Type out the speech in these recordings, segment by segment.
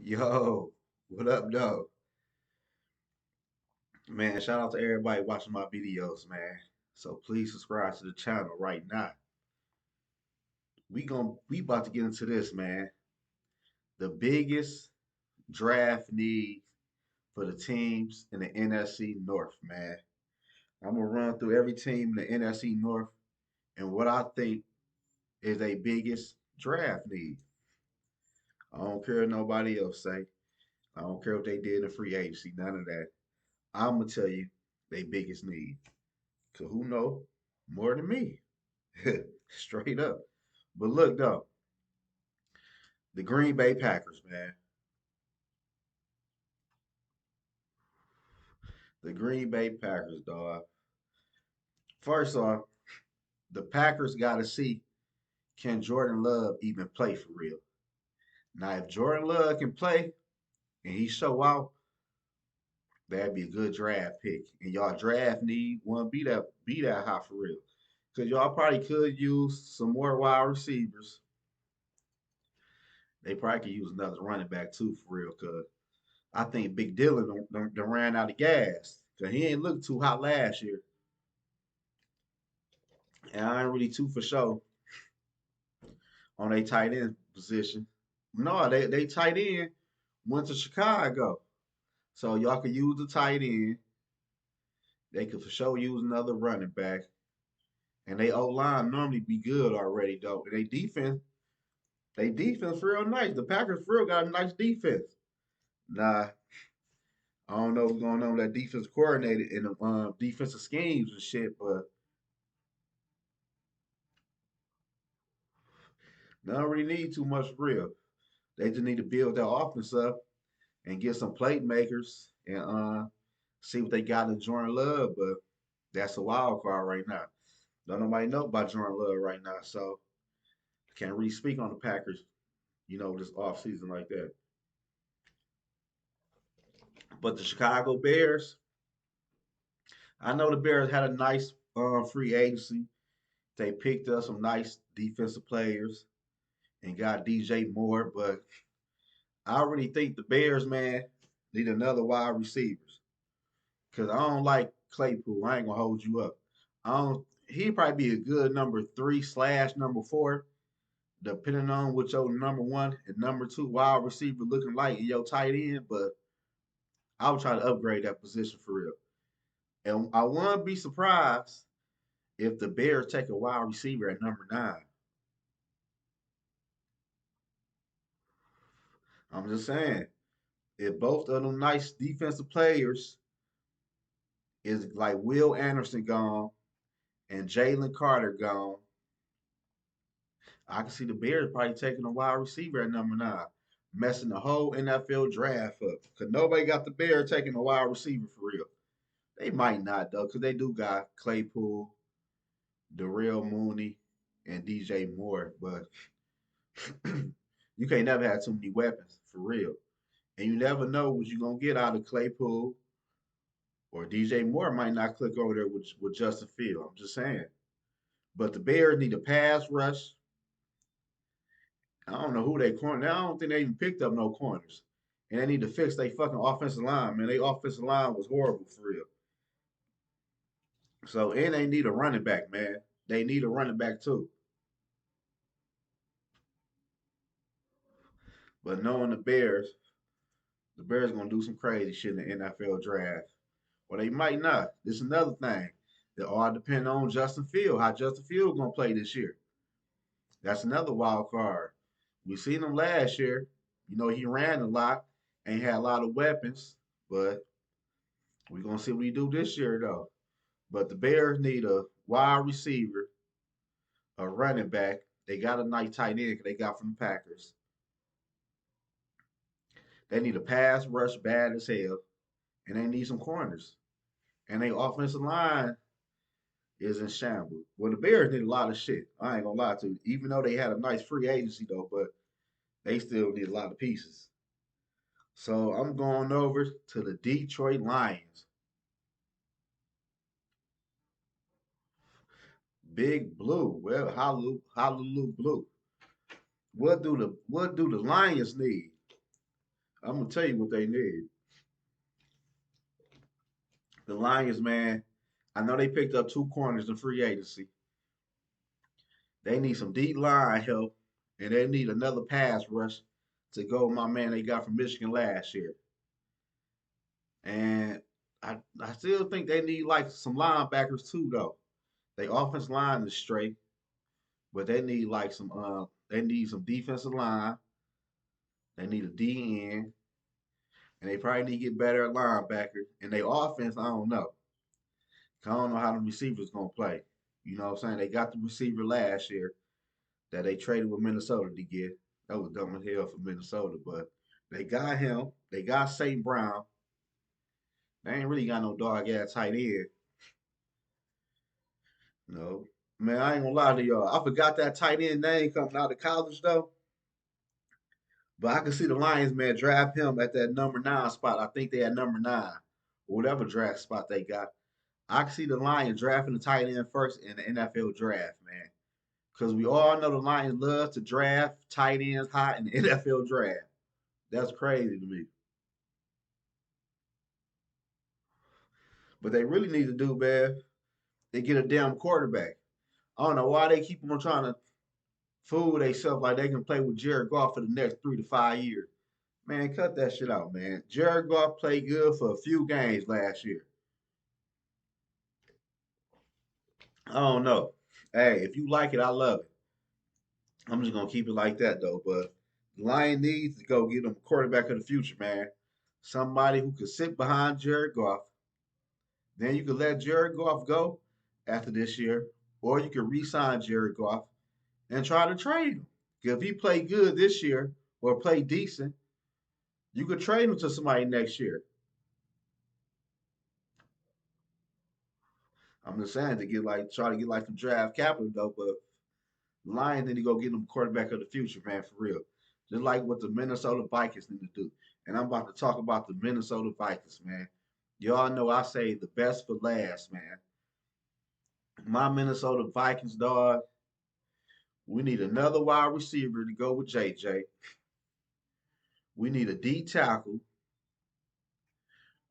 Yo, what up, though? Man, shout out to everybody watching my videos, man. So please subscribe to the channel right now. We about to get into this, man. The biggest draft need for the teams in the NFC North, man. I'm gonna run through every team in the NFC North and what I think is their biggest draft need. I don't care what nobody else say. I don't care what they did in the free agency, none of that. I'm gonna tell you their biggest need. Cause who know more than me? Straight up. But look though, the Green Bay Packers, man. The Green Bay Packers, dog. First off, the Packers got to see, can Jordan Love even play for real? Now, if Jordan Love can play and he show out, that'd be a good draft pick. And y'all draft need won't be that high for real. Cause y'all probably could use some more wide receivers. They probably could use another running back too for real. Cause I think Big Dylan done ran out of gas. Cause he ain't looked too hot last year. And I ain't really too for sure on a tight end position. No, they tight end went to Chicago. So y'all could use the tight end. They could for sure use another running back. And they O line normally be good already though. And they defense real nice. The Packers real got a nice defense. Nah, I don't know what's going on with that defense coordinator and the defensive schemes and shit, but they don't really need too much for real. They just need to build their offense up and get some playmakers and see what they got in Jordan Love. But that's a wild card right now. Don't nobody know about Jordan Love right now, so I can't really speak on the Packers, this off season like that. But the Chicago Bears, I know the Bears had a nice free agency. They picked up some nice defensive players and got DJ Moore, but I already think the Bears, man, need another wide receivers. Cause I don't like Claypool. I ain't gonna hold you up. I don't. He'd probably be a good number three slash number four, depending on what your number one and number two wide receiver looking like in your tight end. But I would try to upgrade that position for real. And I wouldn't be surprised if the Bears take a wide receiver at number nine. I'm just saying, if both of them nice defensive players is like Will Anderson gone and Jalen Carter gone, I can see the Bears probably taking a wide receiver at number nine, messing the whole NFL draft up. Cause nobody got the Bears taking a wide receiver for real. They might not though, cause they do got Claypool, Darrell Mooney, and DJ Moore. But you can't never have too many weapons for real, and you never know what you're gonna get out of Claypool or DJ Moore. Might not click over there with Justin Field. I'm just saying. But the Bears need a pass rush. I don't know who they corner. I don't think they even picked up no corners. And they need to fix their fucking offensive line, man. Their offensive line was horrible for real. So and they need a running back, man. They need a running back too. But knowing the Bears gonna do some crazy shit in the NFL draft. Or they might not. This is another thing. It all depend on Justin Field, how Justin Field gonna play this year. That's another wild card. We seen him last year. He ran a lot and had a lot of weapons, but we're gonna see what he do this year though. But the Bears need a wide receiver, a running back. They got a nice tight end they got from the Packers. They need a pass rush bad as hell, and they need some corners. And their offensive line is in shambles. Well, the Bears need a lot of shit. I ain't gonna lie to you. Even though they had a nice free agency though, but they still need a lot of pieces. So I'm going over to the Detroit Lions. Big Blue. Well, hallelujah, Blue. What do the Lions need? I'm gonna tell you what they need. The Lions, man. I know they picked up two corners in free agency. They need some D line help, and they need another pass rush to go with my man they got from Michigan last year. And I still think they need like some linebackers too, though. They offense line is straight, but they need like some they need some defensive line. They need a D end, and they probably need to get better at linebacker. And they offense, I don't know. I don't know how the receivers gonna play. You know what I'm saying? They got the receiver last year that they traded with Minnesota to get. That was dumb as hell for Minnesota, but they got him. They got St. Brown. They ain't really got no dog ass tight end. No. Man, I ain't gonna lie to y'all. I forgot that tight end name coming out of college though. But I can see the Lions, man, draft him at that number 9 spot. I think they had number 9, or whatever draft spot they got. I can see the Lions drafting the tight end first in the NFL draft, man. Because we all know the Lions love to draft tight ends high in the NFL draft. That's crazy to me. But they really need to do, man, they get a damn quarterback. I don't know why they keep on trying to fool themselves like they can play with Jared Goff for the next 3 to 5 years. Man, cut that shit out, man. Jared Goff played good for a few games last year. I don't know. Hey, if you like it, I love it. I'm just gonna keep it like that though. But the Lion needs to go get them a quarterback of the future, man. Somebody who could sit behind Jared Goff. Then you could let Jared Goff go after this year, or you could re-sign Jared Goff and try to trade him. If he play good this year or play decent, you could trade him to somebody next year. I'm just saying to get like try to get like some draft capital though, but Lions need to go get them quarterback of the future, man, for real. Just like what the Minnesota Vikings need to do. And I'm about to talk about the Minnesota Vikings, man. Y'all know I say the best for last, man. My Minnesota Vikings, dog. We need another wide receiver to go with JJ. We need a D tackle.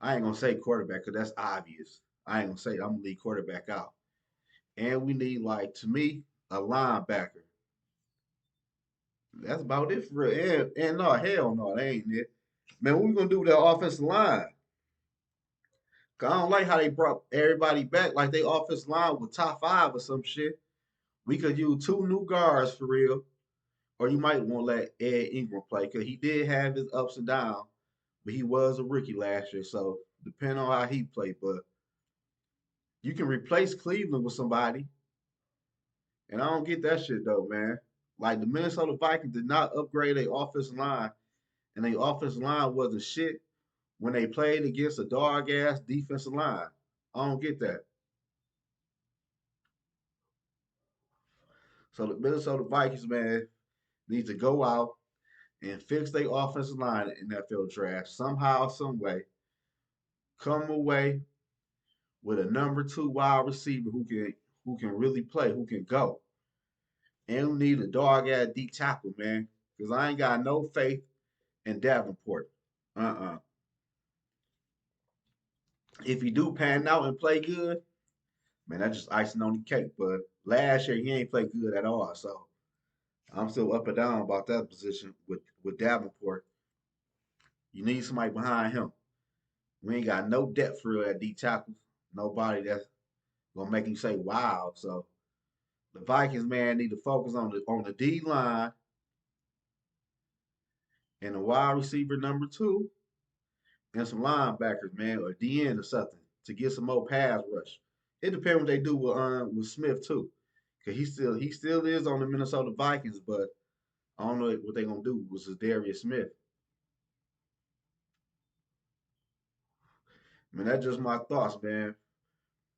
I ain't gonna say quarterback because that's obvious. I ain't gonna say I'm gonna leave quarterback out. And we need like to me a linebacker. That's about it for real. And no, hell no, that ain't it. Man, what we gonna do with that offensive line? 'Cause I don't like how they brought everybody back like they offensive line with top 5 or some shit. We could use two new guards for real. Or you might want to let Ed Ingram play because he did have his ups and downs, but he was a rookie last year. So depending on how he played, but you can replace Cleveland with somebody, and I don't get that shit though, man. Like the Minnesota Vikings did not upgrade their offensive line, and their offensive line wasn't shit when they played against a dog ass defensive line. I don't get that. So the Minnesota Vikings, man, need to go out and fix their offensive line in the NFL draft somehow, some way. Come away with a number 2 wide receiver who can really play, who can go. And we need a dog ass D tackle, man. Because I ain't got no faith in Davenport. Uh-uh. If he do pan out and play good, man, that's just icing on the cake. But last year he ain't played good at all. So I'm still up and down about that position with Davenport. You need somebody behind him. We ain't got no depth for real at D tackles. Nobody that's gonna make you say wow. So the Vikings, man, need to focus on the D line and the wide receiver number 2 and some linebackers, man, or DN or something to get some more pass rush. It depends what they do with Smith too, cause he still is on the Minnesota Vikings, but I don't know what they gonna do with Darius Smith. I mean, that's just my thoughts, man,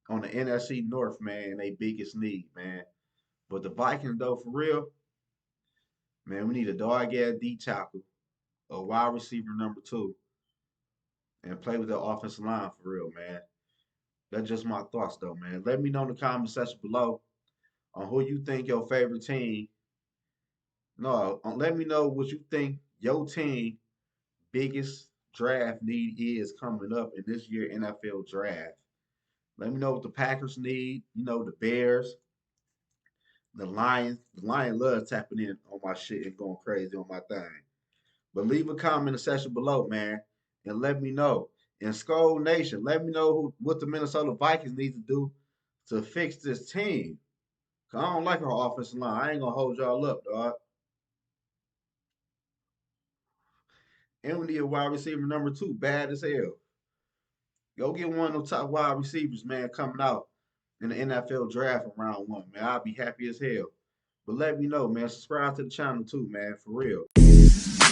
on the NFC North, man. They biggest need, man. But the Vikings, though, for real, man, we need a dog ass D tackle, a wide receiver number 2, and play with the offensive line for real, man. That's just my thoughts, though, man. Let me know in the comment section below on who you think your favorite team. No, let me know what you think your team biggest draft need is coming up in this year NFL draft. Let me know what the Packers need. You know, the Bears, the Lions. The Lions love tapping in on my shit and going crazy on my thing. But leave a comment in the section below, man, and let me know. And Skull Nation, let me know what the Minnesota Vikings need to do to fix this team. Cause I don't like our offensive line. I ain't gonna hold y'all up, dog. And we need a wide receiver number two, bad as hell. Go get one of the top wide receivers, man, coming out in the NFL draft in round one, man. I'll be happy as hell. But let me know, man. Subscribe to the channel too, man, for real.